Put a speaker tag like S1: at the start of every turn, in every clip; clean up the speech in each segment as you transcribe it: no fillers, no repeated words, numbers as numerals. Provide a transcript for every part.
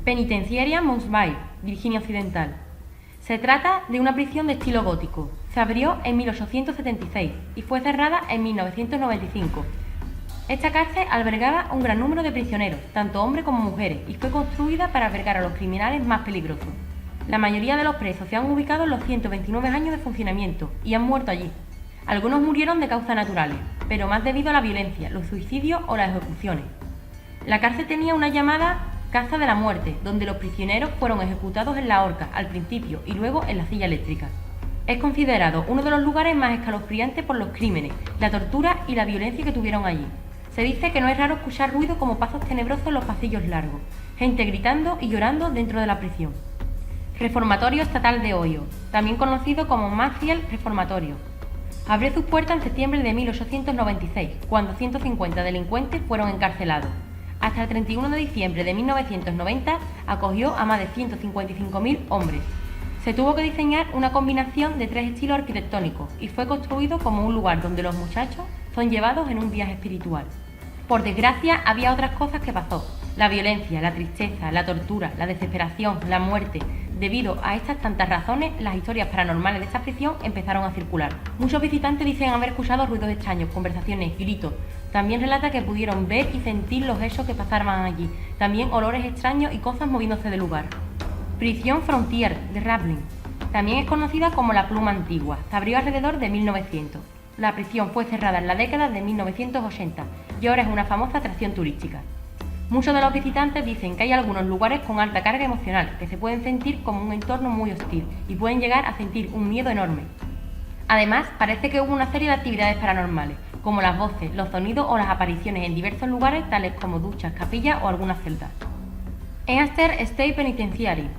S1: Penitenciaria Mount Bay, Virginia Occidental. Se trata de una prisión de estilo gótico. Se abrió en 1876 y fue cerrada en 1995. Esta cárcel albergaba un gran número de prisioneros, tanto hombres como mujeres, y fue construida para albergar a los criminales más peligrosos. La mayoría de los presos se han ubicado en los 129 años de funcionamiento y han muerto allí. Algunos murieron de causas naturales, pero más debido a la violencia, los suicidios o las ejecuciones. La cárcel tenía una llamada Casa de la Muerte, donde los prisioneros fueron ejecutados en la horca al principio y luego en la silla eléctrica. Es considerado uno de los lugares más escalofriantes por los crímenes, la tortura y la violencia que tuvieron allí. Se dice que no es raro escuchar ruido como pasos tenebrosos en los pasillos largos, gente gritando y llorando dentro de la prisión. Reformatorio Estatal de Ohio, también conocido como Maciel Reformatorio. Abrió sus puertas en septiembre de 1896, cuando 150 delincuentes fueron encarcelados. Hasta el 31 de diciembre de 1990 acogió a más de 155.000 hombres. Se tuvo que diseñar una combinación de 3 estilos arquitectónicos y fue construido como un lugar donde los muchachos son llevados en un viaje espiritual. Por desgracia, había otras cosas que pasó. La violencia, la tristeza, la tortura, la desesperación, la muerte. Debido a estas tantas razones, las historias paranormales de esta prisión empezaron a circular. Muchos visitantes dicen haber escuchado ruidos extraños, conversaciones, gritos. También relata que pudieron ver y sentir los hechos que pasaban allí. También olores extraños y cosas moviéndose del lugar. Prisión Frontier de Ravelin. También es conocida como la Pluma Antigua. Se abrió alrededor de 1900. La prisión fue cerrada en la década de 1980 y ahora es una famosa atracción turística. Muchos de los visitantes dicen que hay algunos lugares con alta carga emocional, que se pueden sentir como un entorno muy hostil y pueden llegar a sentir un miedo enorme. Además, parece que hubo una serie de actividades paranormales, como las voces, los sonidos o las apariciones en diversos lugares, tales como duchas, capillas o algunas celdas. Easter State Penitentiary.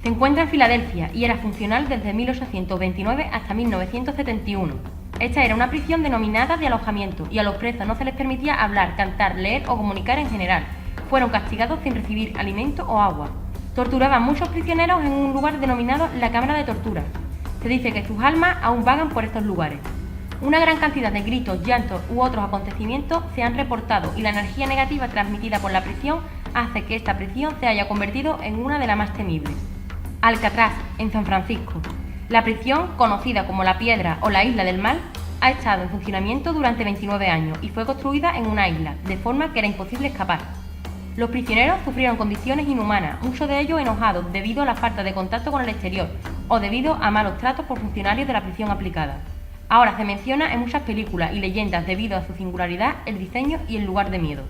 S1: Se encuentra en Filadelfia y era funcional desde 1829 hasta 1971. Esta era una prisión denominada de alojamiento y a los presos no se les permitía hablar, cantar, leer o comunicar en general. Fueron castigados sin recibir alimento o agua. Torturaban muchos prisioneros en un lugar denominado la Cámara de Tortura. Se dice que sus almas aún vagan por estos lugares. Una gran cantidad de gritos, llantos u otros acontecimientos se han reportado y la energía negativa transmitida por la prisión hace que esta prisión se haya convertido en una de las más temibles. Alcatraz, en San Francisco. La prisión, conocida como la Piedra o la Isla del Mal, ha estado en funcionamiento durante 29 años y fue construida en una isla, de forma que era imposible escapar. Los prisioneros sufrieron condiciones inhumanas, muchos de ellos enojados debido a la falta de contacto con el exterior o debido a malos tratos por funcionarios de la prisión aplicada. Ahora se menciona en muchas películas y leyendas debido a su singularidad, el diseño y el lugar de miedo.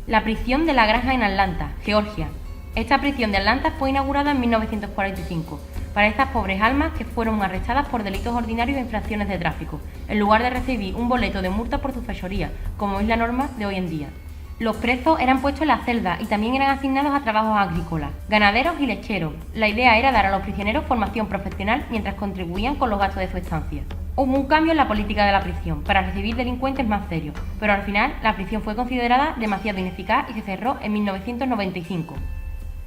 S1: La prisión de la Granja en Atlanta, Georgia. Esta prisión de Atlanta fue inaugurada en 1945 para estas pobres almas que fueron arrestadas por delitos ordinarios e infracciones de tráfico, en lugar de recibir un boleto de multa por su fechoría, como es la norma de hoy en día. Los presos eran puestos en la celda y también eran asignados a trabajos agrícolas, ganaderos y lecheros. La idea era dar a los prisioneros formación profesional mientras contribuían con los gastos de su estancia. Hubo un cambio en la política de la prisión para recibir delincuentes más serios, pero al final la prisión fue considerada demasiado ineficaz y se cerró en 1995.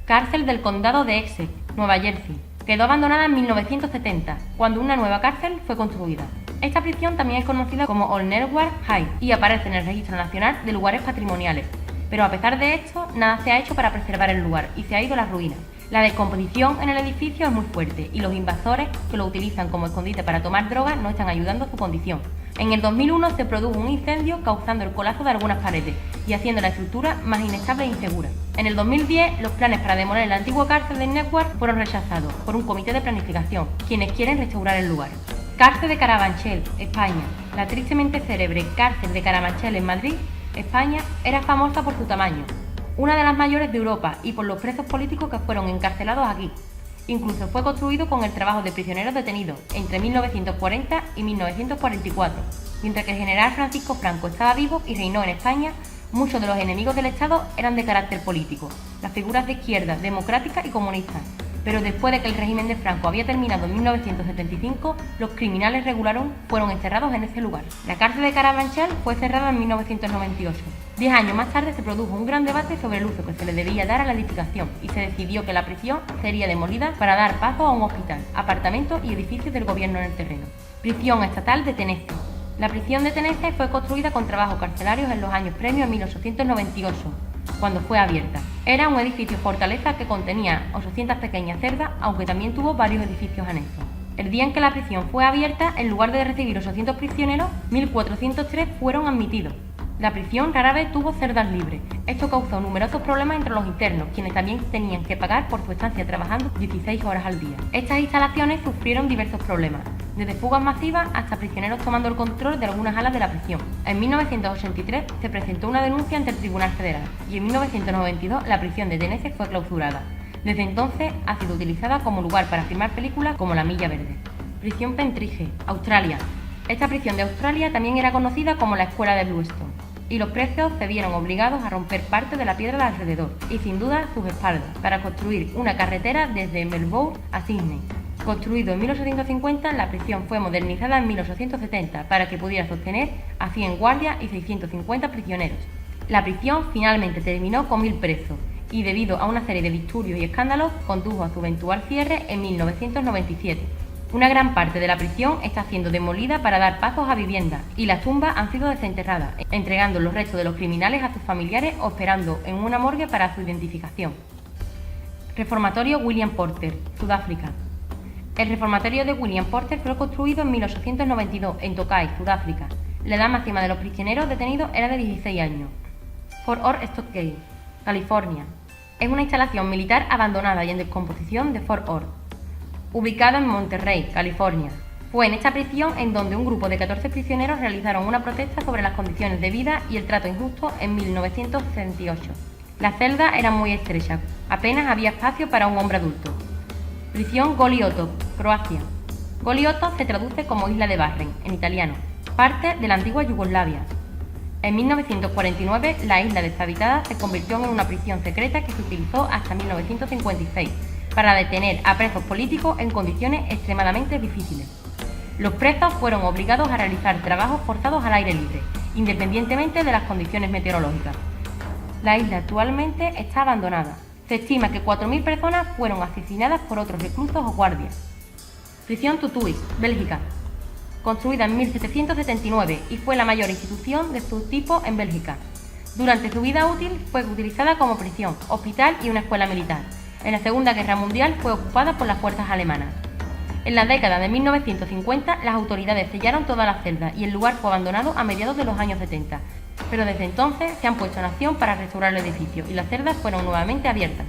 S1: Cárcel del Condado de Essex, Nueva Jersey. Quedó abandonada en 1970, cuando una nueva cárcel fue construida. Esta prisión también es conocida como Old Newark High y aparece en el Registro Nacional de Lugares Patrimoniales. Pero a pesar de esto, nada se ha hecho para preservar el lugar y se ha ido a las ruinas. La descomposición en el edificio es muy fuerte y los invasores que lo utilizan como escondite para tomar drogas no están ayudando a su condición. En el 2001 se produjo un incendio causando el colapso de algunas paredes y haciendo la estructura más inestable e insegura. En el 2010, los planes para demoler la antigua cárcel de Newark fueron rechazados por un comité de planificación, quienes quieren restaurar el lugar. Cárcel de Carabanchel, España. La tristemente célebre cárcel de Carabanchel en Madrid, España, era famosa por su tamaño, una de las mayores de Europa, y por los presos políticos que fueron encarcelados aquí. Incluso fue construido con el trabajo de prisioneros detenidos entre 1940 y 1944. Mientras que el general Francisco Franco estaba vivo y reinó en España, muchos de los enemigos del Estado eran de carácter político, las figuras de izquierda, democráticas y comunistas. Pero después de que el régimen de Franco había terminado en 1975, los criminales regulares fueron encerrados en ese lugar. La cárcel de Carabanchel fue cerrada en 1998. 10 años más tarde se produjo un gran debate sobre el uso que se le debía dar a la edificación y se decidió que la prisión sería demolida para dar paso a un hospital, apartamentos y edificios del gobierno en el terreno. Prisión Estatal de Tennessee. La prisión de Tennessee fue construida con trabajos carcelarios en los años previos a 1898. cuando fue abierta. Era un edificio fortaleza que contenía 800 pequeñas celdas, aunque también tuvo varios edificios anexos. El día en que la prisión fue abierta, en lugar de recibir 800 prisioneros, 1.403 fueron admitidos. La prisión rara vez tuvo celdas libres. Esto causó numerosos problemas entre los internos, quienes también tenían que pagar por su estancia trabajando 16 horas al día. Estas instalaciones sufrieron diversos problemas, desde fugas masivas hasta prisioneros tomando el control de algunas alas de la prisión. En 1983 se presentó una denuncia ante el Tribunal Federal y en 1992 la prisión de Tennessee fue clausurada. Desde entonces ha sido utilizada como lugar para filmar películas como La Milla Verde. Prisión Pentridge, Australia. Esta prisión de Australia también era conocida como la Escuela de Bluestone, y los presos se vieron obligados a romper parte de la piedra de alrededor y sin duda sus espaldas para construir una carretera desde Melbourne a Sydney. Construido en 1850, la prisión fue modernizada en 1870 para que pudiera sostener a 100 guardias y 650 prisioneros. La prisión finalmente terminó con 1000 presos y debido a una serie de disturbios y escándalos condujo a su eventual cierre en 1997. Una gran parte de la prisión está siendo demolida para dar pasos a viviendas y las tumbas han sido desenterradas, entregando los restos de los criminales a sus familiares o esperando en una morgue para su identificación. Reformatorio William Porter, Sudáfrica. El reformatorio de William Porter fue construido en 1892 en Tokai, Sudáfrica. La edad máxima de los prisioneros detenidos era de 16 años. Fort Ord Stockade, California. Es una instalación militar abandonada y en descomposición de Fort Ord, ubicada en Monterrey, California. Fue en esta prisión en donde un grupo de 14 prisioneros realizaron una protesta sobre las condiciones de vida y el trato injusto en 1968. Las celdas eran muy estrechas, apenas había espacio para un hombre adulto. Prisión Goli Otok, Croacia. Goli Otok se traduce como Isla de Barren, en italiano, parte de la antigua Yugoslavia. En 1949, la isla deshabitada se convirtió en una prisión secreta que se utilizó hasta 1956 para detener a presos políticos en condiciones extremadamente difíciles. Los presos fueron obligados a realizar trabajos forzados al aire libre, independientemente de las condiciones meteorológicas. La isla actualmente está abandonada. Se estima que 4.000 personas fueron asesinadas por otros reclusos o guardias. Prisión Tutuis, Bélgica. Construida en 1779 y fue la mayor institución de su tipo en Bélgica. Durante su vida útil fue utilizada como prisión, hospital y una escuela militar. En la Segunda Guerra Mundial fue ocupada por las fuerzas alemanas. En la década de 1950 las autoridades sellaron todas las celdas y el lugar fue abandonado a mediados de los años 70, pero desde entonces se han puesto en acción para restaurar el edificio y las celdas fueron nuevamente abiertas.